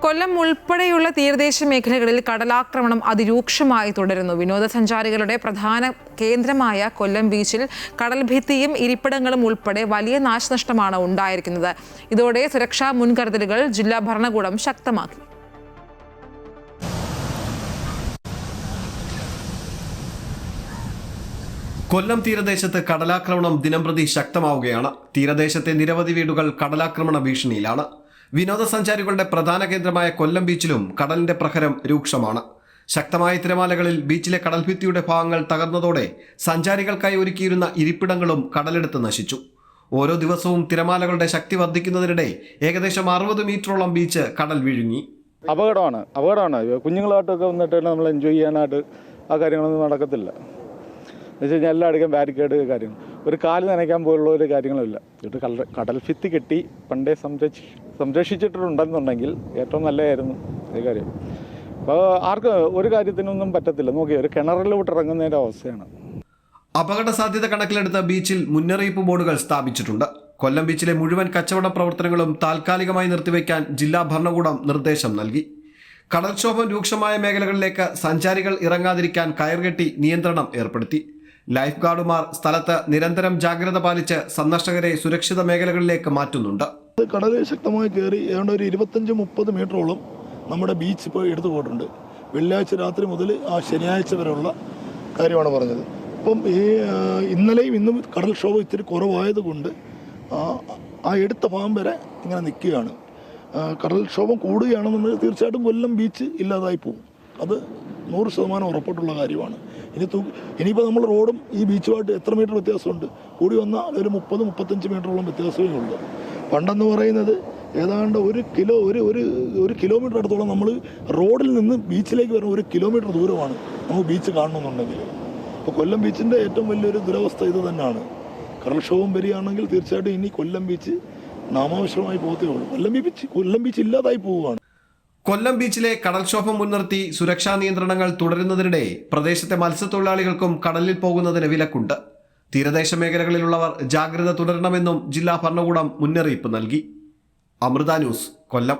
കൊല്ലം ഉൾപ്പെടെയുള്ള തീരദേശ മേഖലകളിൽ കടലാക്രമണം അതിരൂക്ഷമായി തുടരുന്നു. വിനോദസഞ്ചാരികളുടെ പ്രധാന കേന്ദ്രമായ കൊല്ലം ബീച്ചിൽ കടൽഭിത്തിയും ഇരിപ്പിടങ്ങളും ഉൾപ്പെടെ വലിയ നാശനഷ്ടമാണ് ഉണ്ടായിരിക്കുന്നത്. ഇതോടെ സുരക്ഷാ മുൻകരുതലുകൾ ജില്ലാ ഭരണകൂടം ശക്തമാക്കി. കൊല്ലം തീരദേശത്ത് കടലാക്രമണം ദിനംപ്രതി ശക്തമാവുകയാണ്. തീരദേശത്തെ നിരവധി വീടുകൾ കടലാക്രമണ ഭീഷണിയിലാണ്. വിനോദസഞ്ചാരികളുടെ പ്രധാന കേന്ദ്രമായ കൊല്ലം ബീച്ചിലും കടലിന്റെ പ്രഹരം രൂക്ഷമാണ്. ശക്തമായ തിരമാലകളിൽ ബീച്ചിലെ കടൽഭിത്തിയുടെ ഭാഗങ്ങൾ തകർന്നതോടെ സഞ്ചാരികൾക്കായി ഒരുക്കിയിരുന്ന ഇരിപ്പിടങ്ങളും കടലെടുത്ത് നശിച്ചു. ഓരോ ദിവസവും തിരമാലകളുടെ ശക്തി വർദ്ധിക്കുന്നതിനിടെ ഏകദേശം 60 മീറ്ററോളം ബീച്ച് കടൽ വിഴുങ്ങി. അപകടമാണ്. കുഞ്ഞുങ്ങളായിട്ടൊക്കെ വന്നിട്ട് നമ്മൾ എൻജോയ് ചെയ്യാനായിട്ട് ആ കാര്യങ്ങളൊന്നും നടക്കത്തില്ല. എന്ന് വെച്ച് കഴിഞ്ഞാൽ എല്ലാം അടിക്കാൻ ബാരിക്കേഡ് കാര്യങ്ങൾ, ഒരു കാല് നനയ്ക്കാൻ പോലുള്ള ഒരു കാര്യങ്ങളുമില്ല. ഇത് കടൽ ഭിത്തി കെട്ടി പണ്ടേ സംരക്ഷിച്ചിട്ടുണ്ടെന്നുണ്ടെങ്കിൽ ഏറ്റവും നല്ലതായിരുന്നു ഈ കാര്യം. അപ്പോൾ ആർക്കും ഒരു കാര്യത്തിനൊന്നും പറ്റത്തില്ല. നോക്കി ഒരു കിണറിലോട്ട് ഇറങ്ങുന്നതിൻ്റെ അവസ്ഥയാണ്. അപകട സാധ്യത കണക്കിലെടുത്ത ബീച്ചിൽ മുന്നറിയിപ്പ് ബോർഡുകൾ സ്ഥാപിച്ചിട്ടുണ്ട്. കൊല്ലം ബീച്ചിലെ മുഴുവൻ കച്ചവട പ്രവർത്തനങ്ങളും താൽക്കാലികമായി നിർത്തിവെക്കാൻ ജില്ലാ ഭരണകൂടം നിർദ്ദേശം നൽകി. കടൽക്ഷോഭം രൂക്ഷമായ മേഖലകളിലേക്ക് സഞ്ചാരികൾ ഇറങ്ങാതിരിക്കാൻ കയർകെട്ടി നിയന്ത്രണം ഏർപ്പെടുത്തി. ലൈഫ് ഗാർഡുമാർ സ്ഥലത്ത് നിരന്തരം ജാഗ്രത പാലിച്ച് സന്ദർശകരെ സുരക്ഷിത മേഖലകളിലേക്ക് മാറ്റുന്നുണ്ട്. കടൽ ശക്തമായി കയറി ഏതാണ്ട് ഒരു 25-30 മീറ്ററോളം നമ്മുടെ ബീച്ച് ഇപ്പോൾ എടുത്തു പോയിട്ടുണ്ട്. വെള്ളിയാഴ്ച രാത്രി മുതൽ ആ ശനിയാഴ്ച വരെയുള്ള കാര്യമാണ് പറഞ്ഞത്. ഇപ്പം ഈ ഇന്നലെയും ഇന്നും കടൽക്ഷോഭം ഇത്തിരി കുറവായതുകൊണ്ട് ആ എടുത്ത ഭാഗം വരെ ഇങ്ങനെ നിൽക്കുകയാണ്. കടൽക്ഷോഭം കൂടുകയാണെന്നുണ്ടെങ്കിൽ തീർച്ചയായിട്ടും കൊല്ലം ബീച്ച് ഇല്ലാതായി പോകും. അത് 100% ഉറപ്പിട്ടുള്ള കാര്യമാണ്. ഇനിയിപ്പോൾ നമ്മൾ റോഡും ഈ ബീച്ചുമായിട്ട് എത്ര മീറ്റർ വ്യത്യാസമുണ്ട്? കൂടി വന്നാൽ ഒരു 30-35 മീറ്ററോളം വ്യത്യാസമേ ഉള്ളൂ. പണ്ടെന്ന് പറയുന്നത് ഏതാണ്ട് ഒരു കിലോമീറ്റർ അടുത്തോളം നമ്മൾ റോഡിൽ നിന്ന് ബീച്ചിലേക്ക് വരുന്ന 1 കിലോമീറ്റർ ദൂരമാണ് നമുക്ക് ബീച്ച് കാണണമെന്നുണ്ടെങ്കിൽ. അപ്പോൾ കൊല്ലം ബീച്ചിൻ്റെ ഏറ്റവും വലിയൊരു ദുരവസ്ഥ ഇത് തന്നെയാണ്. കടൽക്ഷോഭം വരികയാണെങ്കിൽ തീർച്ചയായിട്ടും ഇനി കൊല്ലം ബീച്ച് നാമാവശമായി പോകത്തേ ഉള്ളൂ. കൊല്ലം ബീച്ച് ഇല്ലാതായി പോവുകയാണ്. കൊല്ലം ബീച്ചിലെ കടൽക്ഷോഭം മുൻനിർത്തി സുരക്ഷാ നിയന്ത്രണങ്ങൾ തുടരുന്നതിനിടെ പ്രദേശത്തെ മത്സ്യത്തൊഴിലാളികൾക്കും കടലിൽ പോകുന്നതിന് വിലക്കുണ്ട്. തീരദേശ മേഖലകളിലുള്ളവർ ജാഗ്രത തുടരണമെന്നും ജില്ലാ ഭരണകൂടം മുന്നറിയിപ്പ് നൽകി. അമൃത ന്യൂസ്, കൊല്ലം.